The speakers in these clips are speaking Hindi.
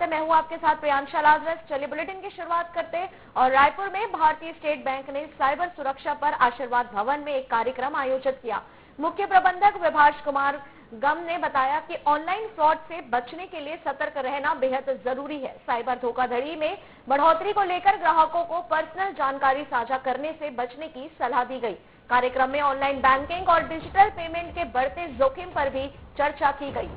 मैं हूं आपके साथ प्रियांशा लाजरस। चलिए बुलेटिन की शुरुआत करते हैं। और रायपुर में भारतीय स्टेट बैंक ने साइबर सुरक्षा पर आशीर्वाद भवन में एक कार्यक्रम आयोजित किया। मुख्य प्रबंधक विभाष कुमार गम ने बताया कि ऑनलाइन फ्रॉड से बचने के लिए सतर्क रहना बेहद जरूरी है। साइबर धोखाधड़ी में बढ़ोतरी को लेकर ग्राहकों को पर्सनल जानकारी साझा करने से बचने की सलाह दी गई। कार्यक्रम में ऑनलाइन बैंकिंग और डिजिटल पेमेंट के बढ़ते जोखिम पर भी चर्चा की गई।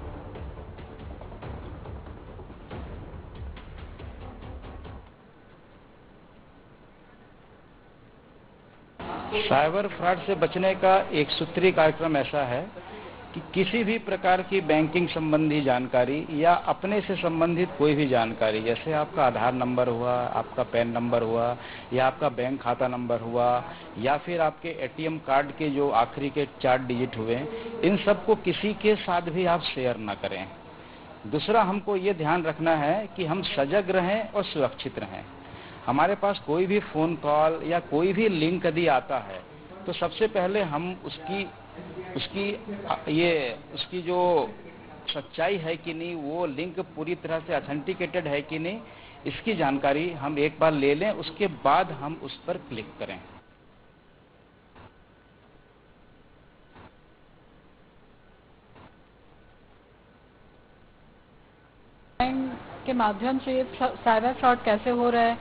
साइबर फ्रॉड से बचने का एक सूत्रीय कार्यक्रम ऐसा है कि किसी भी प्रकार की बैंकिंग संबंधी जानकारी या अपने से संबंधित कोई भी जानकारी, जैसे आपका आधार नंबर हुआ, आपका पैन नंबर हुआ, या आपका बैंक खाता नंबर हुआ, या फिर आपके एटीएम कार्ड के जो आखिरी के 4 डिजिट हुए, इन सब को किसी के साथ भी आप शेयर ना करें। दूसरा, हमको ये ध्यान रखना है कि हम सजग रहें और सुरक्षित रहें। हमारे पास कोई भी फोन कॉल या कोई भी लिंक यदि आता है तो सबसे पहले हम उसकी जो सच्चाई है कि नहीं, वो लिंक पूरी तरह से ऑथेंटिकेटेड है कि नहीं, इसकी जानकारी हम एक बार ले लें, उसके बाद हम उस पर क्लिक करें। के माध्यम से साइबर फ्रॉड कैसे हो रहा है,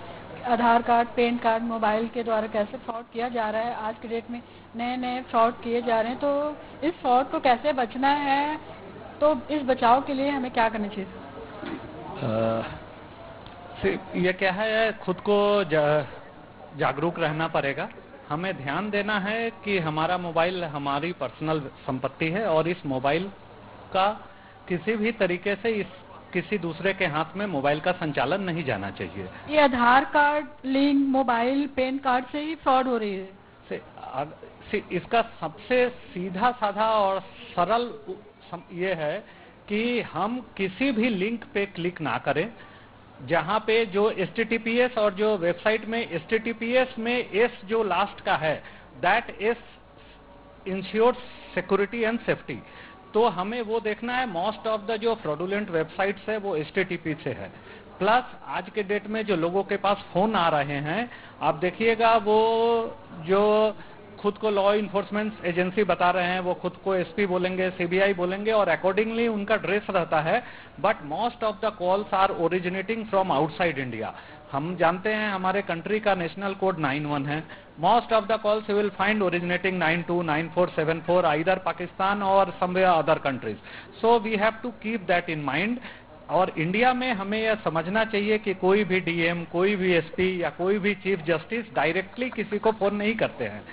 आधार कार्ड, पैन कार्ड, मोबाइल के द्वारा कैसे फ्रॉड किया जा रहा है। आज के डेट में नए फ्रॉड किए जा रहे हैं, तो इस फ्रॉड को कैसे बचना है, तो इस बचाव के लिए हमें क्या करना चाहिए? ये क्या है, खुद को जागरूक रहना पड़ेगा। हमें ध्यान देना है कि हमारा मोबाइल हमारी पर्सनल संपत्ति है और इस मोबाइल का किसी भी तरीके से किसी दूसरे के हाथ में मोबाइल का संचालन नहीं जाना चाहिए। ये Aadhaar card link mobile PAN card से ही फ्रॉड हो रही है। इसका सबसे सीधा साधा और सरल ये है कि हम किसी भी लिंक पे क्लिक ना करें जहां पे जो HTTPS और जो वेबसाइट में HTTPS में S जो लास्ट का है, that S ensures security and safety. तो हमें वो देखना है। मोस्ट ऑफ द जो फ्रॉडुलेंट वेबसाइट्स है वो HTTP से है। प्लस आज के डेट में जो लोगों के पास फोन आ रहे हैं, आप देखिएगा वो जो खुद को लॉ इन्फोर्समेंट एजेंसी बता रहे हैं, वो खुद को SP बोलेंगे, CBI बोलेंगे और अकॉर्डिंगली उनका ड्रेस रहता है। But most of the calls are originating from outside India. हम जानते हैं हमारे कंट्री का नेशनल कोड 91 है। Most of the calls you will find originating 92, 94, 74 either Pakistan और somewhere other countries. So we have to keep that in mind. और इंडिया में हमें यह समझना चाहिए कि कोई भी DM, कोई भी SP या कोई भी चीफ जस्टिस डायरेक्टली किसी को फोन नहीं करते हैं।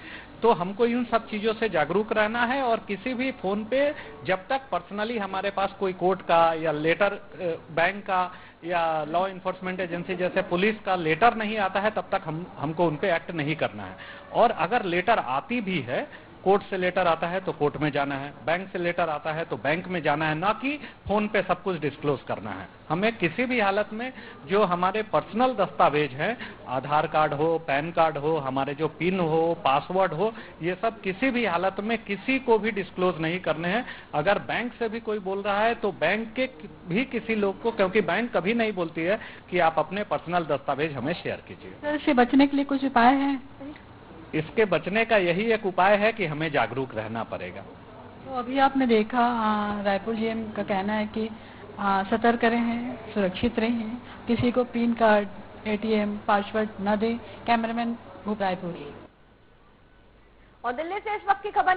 तो हमको इन सब चीजों से जागरूक रहना है और किसी भी फोन पे जब तक पर्सनली हमारे पास कोई कोर्ट का या लेटर, बैंक का या लॉ इन्फोर्समेंट एजेंसी जैसे पुलिस का लेटर नहीं आता है, तब तक हमको उन पे एक्ट नहीं करना है। और अगर लेटर आती भी है, कोर्ट से लेटर आता है तो कोर्ट में जाना है, बैंक से लेटर आता है तो बैंक में जाना है, ना कि फोन पे सब कुछ डिस्क्लोज करना है। हमें किसी भी हालत में जो हमारे पर्सनल दस्तावेज हैं, आधार कार्ड हो, पैन कार्ड हो, हमारे जो पिन हो, पासवर्ड हो, ये सब किसी भी हालत में किसी को भी डिस्क्लोज नहीं करने हैं। अगर बैंक से भी कोई बोल रहा है तो बैंक के भी किसी लोग को, क्योंकि बैंक कभी नहीं बोलती है कि आप अपने पर्सनल दस्तावेज हमें शेयर कीजिए। इससे बचने के लिए कुछ उपाय है? इसके बचने का यही एक उपाय है कि हमें जागरूक रहना पड़ेगा। तो अभी आपने देखा, रायपुर GM का कहना है कि सतर्क रहें, सुरक्षित रहें, किसी को पिन कार्ड, ATM पासवर्ड न दें। कैमरामैन भूप रायपुर। और दिल्ली से इस वक्त की खबर।